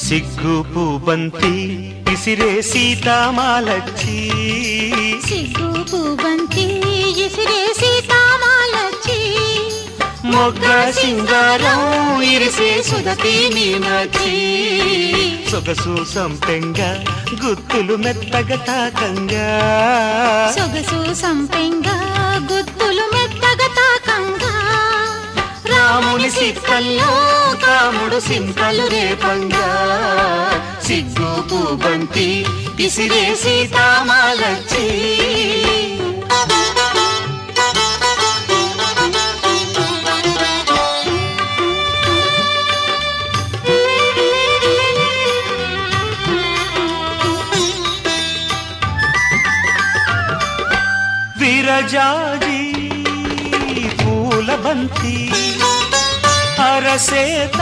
సిగ్గు పూబంతి ఇసిరే సీతామాలచ్చి సిగ్గు పూబంతి ఇసిరే సీతామాలచ్చి మొగ్గ సింగారం ఇరిసే సుదతి మీనాక్షి సొగసు సంపెంగ గుత్తులు మెత్తగా తాకంగా సొగసు సంపెంగ గుత్తులు మెత్తగా తాకంగా రాముని సిక్కల్లో కాముడు సింకలు రేపంగా సిగ్గు పూబంతి ఇసిరే సీతామాలచ్చి విరజాజి పూల బంతి అరసేత